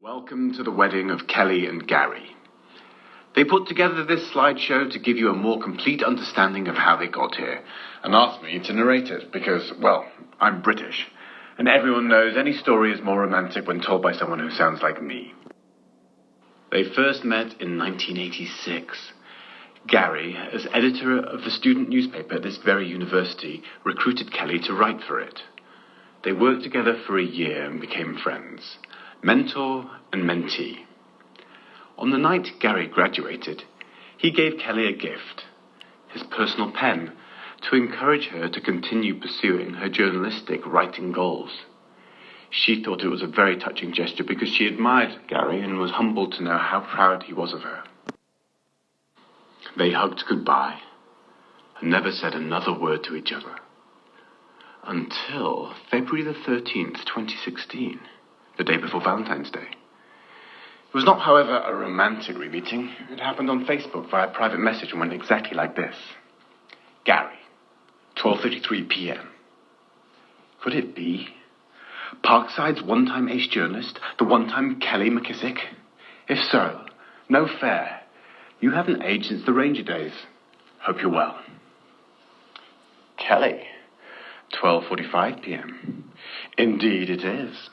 Welcome to the wedding of Kelly and Gary. They put together this slideshow to give you a more complete understanding of how they got here, and asked me to narrate it because, well, I'm British, and everyone knows any story is more romantic when told by someone who sounds like me. They first met in 1986. Gary, as editor of the student newspaper at this very university, recruited Kelly to write for it. They worked together for a year and became friends. Mentor and mentee. On the night Gary graduated, he gave Kelly a gift, his personal pen, to encourage her to continue pursuing her journalistic writing goals. She thought it was a very touching gesture because she admired Gary and was humbled to know how proud he was of her. They hugged goodbye and never said another word to each other. Until February the 13th, 2016. The day before Valentine's Day. It was not, however, a romantic re-meeting. It happened on Facebook via private message and went exactly like this. Gary, 12:33 p.m. Could it be? Parkside's one-time ace journalist, the one-time Kelly McKissick? If so, no fair. You haven't aged since the Ranger days. Hope you're well. Kelly, 12:45 p.m. Indeed it is.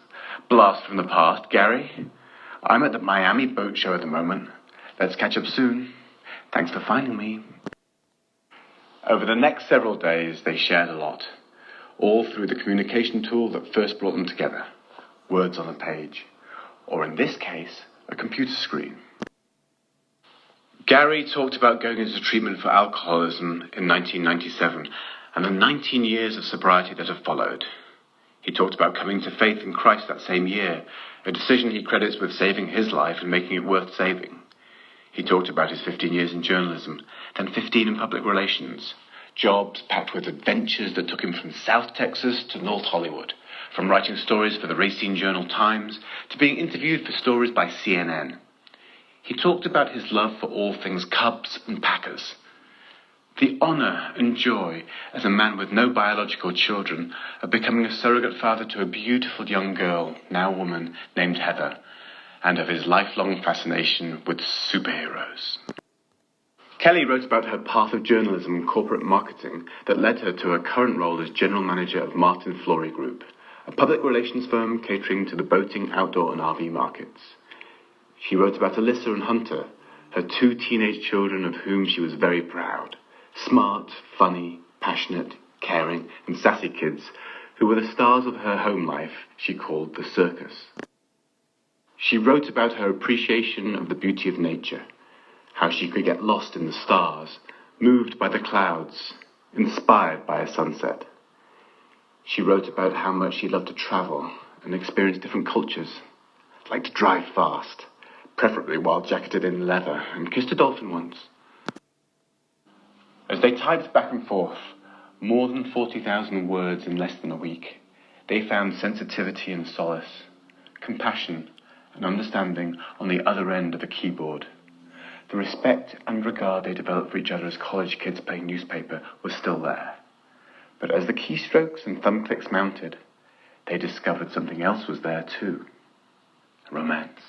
Blast from the past, Gary. I'm at the Miami boat show at the moment. Let's catch up soon. Thanks for finding me. Over the next several days, they shared a lot, all through the communication tool that first brought them together, words on a page, or in this case, a computer screen. Gary talked about going into treatment for alcoholism in 1997 and the 19 years of sobriety that have followed. He talked about coming to faith in Christ that same year, a decision he credits with saving his life and making it worth saving. He talked about his 15 years in journalism, then 15 in public relations, jobs packed with adventures that took him from South Texas to North Hollywood, from writing stories for the Racine Journal-Times to being interviewed for stories by CNN. He talked about his love for all things Cubs and Packers, the honor and joy as a man with no biological children of becoming a surrogate father to a beautiful young girl, now woman, named Heather, and of his lifelong fascination with superheroes. Kelly wrote about her path of journalism and corporate marketing that led her to her current role as general manager of Martin Flory Group, a public relations firm catering to the boating, outdoor and RV markets. She wrote about Alyssa and Hunter, her two teenage children of whom she was very proud. Smart, funny, passionate, caring, and sassy kids who were the stars of her home life she called the circus. She wrote about her appreciation of the beauty of nature, how she could get lost in the stars, moved by the clouds, inspired by a sunset. She wrote about how much she loved to travel and experience different cultures, like to drive fast, preferably while jacketed in leather, and kissed a dolphin once. As they typed back and forth, more than 40,000 words in less than a week, they found sensitivity and solace, compassion and understanding on the other end of the keyboard. The respect and regard they developed for each other as college kids playing newspaper was still there. But as the keystrokes and thumb clicks mounted, they discovered something else was there too. Romance.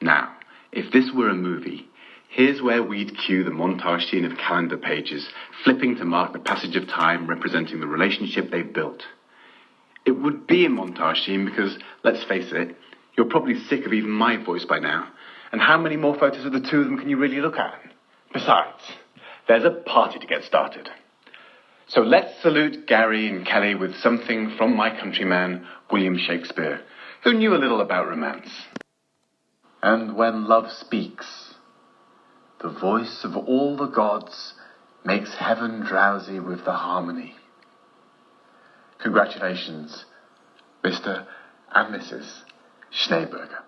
Now, if this were a movie, here's where we'd cue the montage scene of calendar pages, flipping to mark the passage of time representing the relationship they've built. It would be a montage scene because, let's face it, you're probably sick of even my voice by now. And how many more photos of the two of them can you really look at? Besides, there's a party to get started. So let's salute Gary and Kelly with something from my countryman, William Shakespeare, who knew a little about romance. And when love speaks, the voice of all the gods makes heaven drowsy with the harmony. Congratulations, Mr. and Mrs. Schneeberger.